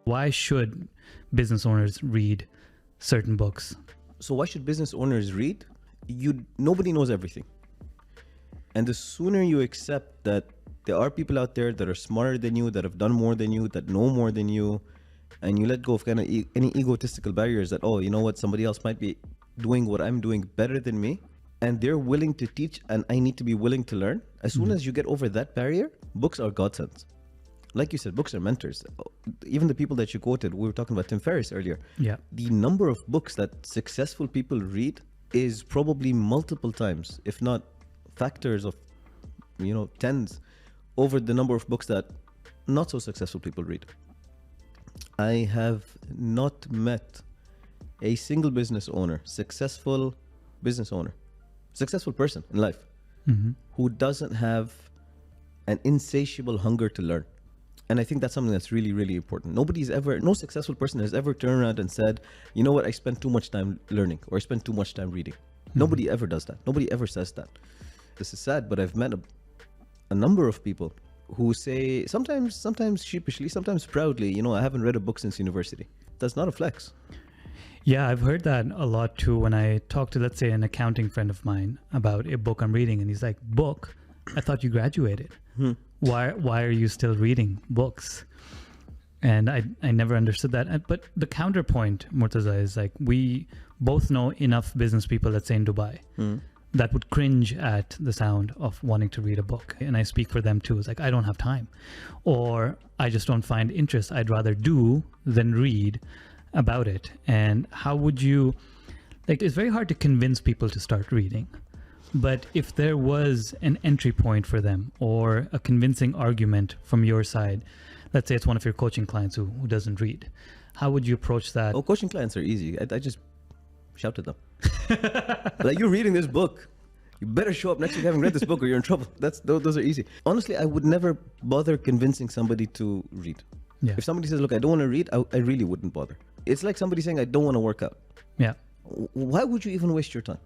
Why should business owners read certain books? So why should business owners read? Nobody knows everything. And the sooner you accept that there are people out there that are smarter than you, that have done more than you, that know more than you, and you let go of kind of any egotistical barriers that, oh, you know what, somebody else might be doing what I'm doing better than me, and they're willing to teach, and I need to be willing to learn. As soon as you get over that barrier, books are godsends. Like you said, books are mentors. Even the people that you quoted, we were talking about Tim Ferriss earlier. Yeah. The number of books that successful people read is probably multiple times, if not factors of, tens over the number of books that not so successful people read. I have not met a single business owner, successful person in life, who doesn't have an insatiable hunger to learn. And I think that's something that's really, really important. No successful person has ever turned around and said, you know what, I spent too much time learning, or I spent too much time reading. Nobody ever does that. Nobody ever says that. This is sad, but I've met a number of people who say, sometimes sheepishly, sometimes proudly, I haven't read a book since university. That's not a flex. Yeah, I've heard that a lot too when I talk to, let's say, an accounting friend of mine about a book I'm reading, and he's like, book? I thought you graduated. Why are you still reading books? And I never understood that. But the counterpoint, Murtaza, is like, we both know enough business people, let's say in Dubai, that would cringe at the sound of wanting to read a book. And I speak for them too. It's like, I don't have time, or I just don't find interest. I'd rather do than read about it. And how would you, it's very hard to convince people to start reading. But if there was an entry point for them, or a convincing argument from your side, let's say it's one of your coaching clients who doesn't read, how would you approach that? Oh, coaching clients are easy. I just shout at them. Like, you're reading this book, you better show up next week having read this book or you're in trouble. Those are easy. Honestly, I would never bother convincing somebody to read. Yeah. If somebody says, look, I don't want to read, I really wouldn't bother. It's like somebody saying, I don't want to work out. Yeah. Why would you even waste your time?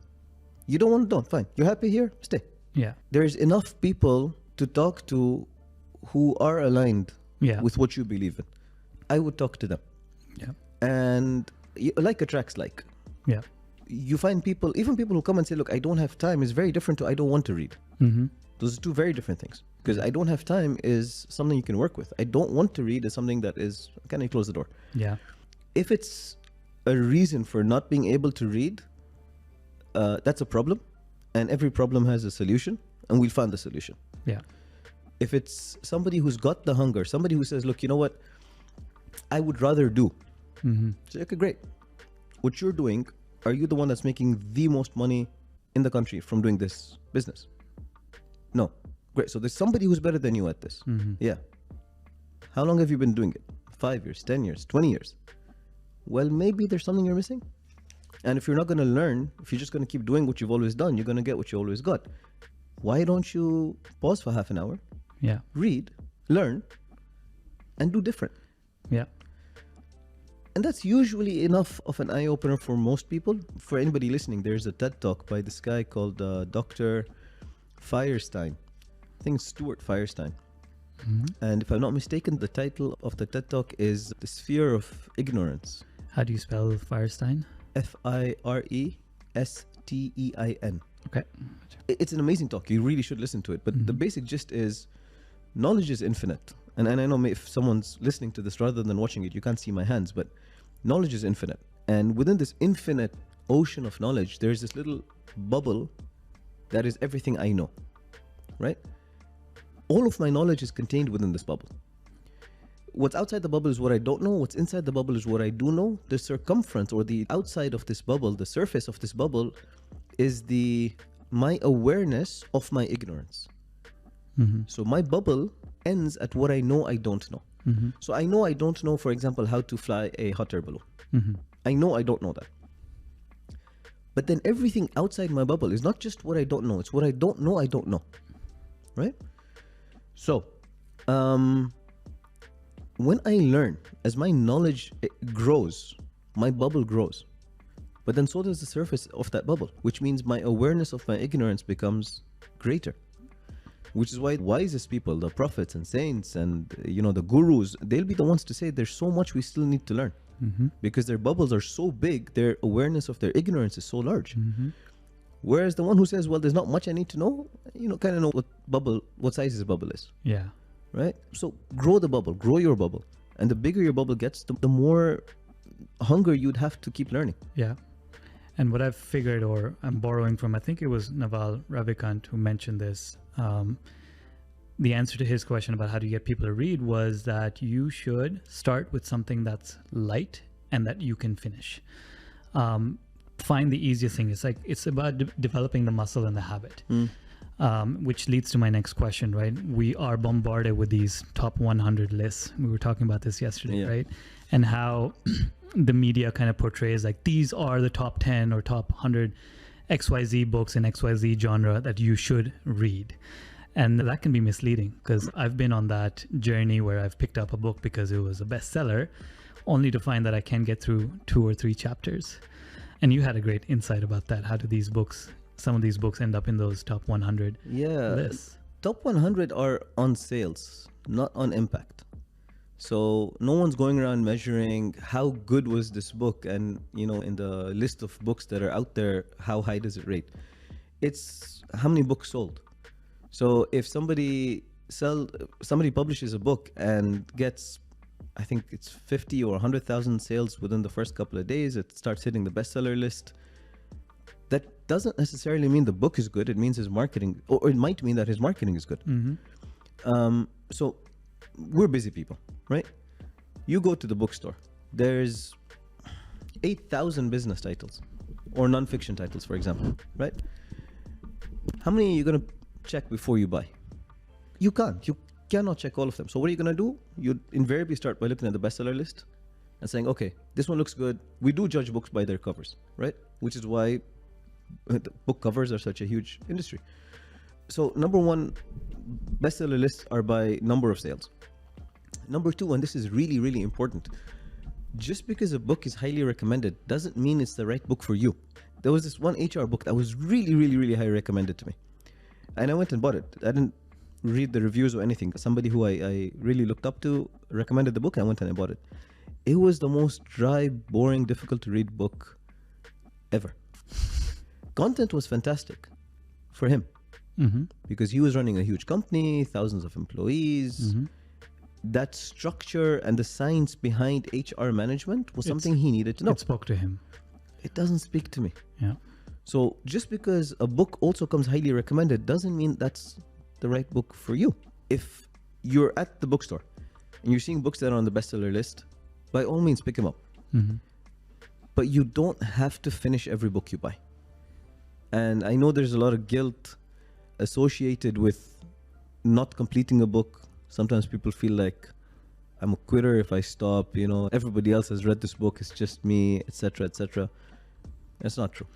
You don't want to, don't, fine. You're happy here, stay. Yeah. There's enough people to talk to who are aligned with what you believe in. I would talk to them. Yeah. And like attracts like. Yeah. You find people, even people who come and say, look, I don't have time, is very different to I don't want to read. Those are two very different things. Because I don't have time is something you can work with. I don't want to read is something that is, can I close the door? Yeah. If it's a reason for not being able to read, that's a problem. And every problem has a solution, and we'll find the solution. Yeah. If it's somebody who's got the hunger, somebody who says, look, you know what, I would rather do. Say, okay, great. What you're doing, are you the one that's making the most money in the country from doing this business? No. Great. So there's somebody who's better than you at this. Yeah. How long have you been doing it? 5 years, 10 years, 20 years? Well, maybe there's something you're missing. And if you're not going to learn, if you're just going to keep doing what you've always done, you're going to get what you always got. Why don't you pause for half an hour? Yeah. Read, learn, and do different. Yeah. And that's usually enough of an eye-opener for most people. For anybody listening, there's a TED Talk by this guy called Dr. Firestein. I think it's Stuart Firestein. And if I'm not mistaken, the title of the TED Talk is The Sphere of Ignorance. How do you spell Firestein? Firestein. Okay. It's an amazing talk. You really should listen to it. But the basic gist is knowledge is infinite. And I know if someone's listening to this rather than watching it, you can't see my hands, but knowledge is infinite. And within this infinite ocean of knowledge, there's this little bubble that is everything I know, right? All of my knowledge is contained within this bubble. What's outside the bubble is what I don't know. What's inside the bubble is what I do know. The circumference, or the outside of this bubble, the surface of this bubble, is my awareness of my ignorance. So my bubble ends at what I know I don't know. So I know I don't know, for example, how to fly a hot air balloon. I know I don't know that. But then everything outside my bubble is not just what I don't know. It's what I don't know I don't know. Right? So, when I learn, as my knowledge grows, my bubble grows. But then so does the surface of that bubble, which means my awareness of my ignorance becomes greater. which is why wisest people, the prophets and saints and the gurus, they'll be the ones to say there's so much we still need to learn, because their bubbles are so big, their awareness of their ignorance is so large. Whereas the one who says, well, there's not much I need to know, kind of know what size his bubble is. Yeah. Right? So grow the bubble, grow your bubble. And the bigger your bubble gets, the more hunger you'd have to keep learning. Yeah. And what I've figured, or I'm borrowing from, I think it was Naval Ravikant who mentioned this. The answer to his question about how do you get people to read was that you should start with something that's light and that you can finish. Find the easiest thing. It's about developing the muscle and the habit, which leads to my next question, right? We are bombarded with these top 100 lists. We were talking about this yesterday, right? And how the media kind of portrays like these are the top 10 or top 100 XYZ books in XYZ genre that you should read. And that can be misleading, because I've been on that journey where I've picked up a book because it was a bestseller, only to find that I can't get through 2 or 3 chapters. And you had a great insight about that. How do some of these books end up in those top 100 lists? Top 100 are on sales, not on impact. So no one's going around measuring how good was this book, and in the list of books that are out there, how high does it rate? It's how many books sold. So if somebody publishes a book and gets, I think it's 50 or 100,000 sales within the first couple of days, it starts hitting the bestseller list. That doesn't necessarily mean the book is good. It means his marketing, or it might mean that his marketing is good. So we're busy people, right? You go to the bookstore, there's 8,000 business titles or non-fiction titles, for example, right? How many are you going to check before you buy? You cannot check all of them. So what are you going to do? You invariably start by looking at the bestseller list and saying, okay, this one looks good. We do judge books by their covers, right? Which is why the book covers are such a huge industry. So number one, bestseller lists are by number of sales. Number two, and this is really, really important, just because a book is highly recommended doesn't mean it's the right book for you. There was this one HR book that was really, really, really highly recommended to me, and I went and bought it. I didn't read the reviews or anything. Somebody who I really looked up to recommended the book, and I went and I bought it. It was the most dry, boring, difficult to read book ever. Content was fantastic for him, because he was running a huge company, thousands of employees. That structure and the science behind HR management was something he needed to know. It spoke to him. It doesn't speak to me. Yeah. So just because a book also comes highly recommended doesn't mean that's the right book for you. If you're at the bookstore and you're seeing books that are on the bestseller list, by all means pick them up. But you don't have to finish every book you buy. And I know there's a lot of guilt associated with not completing a book. Sometimes people feel like I'm a quitter if I stop, everybody else has read this book, it's just me, etc., etc. That's not true.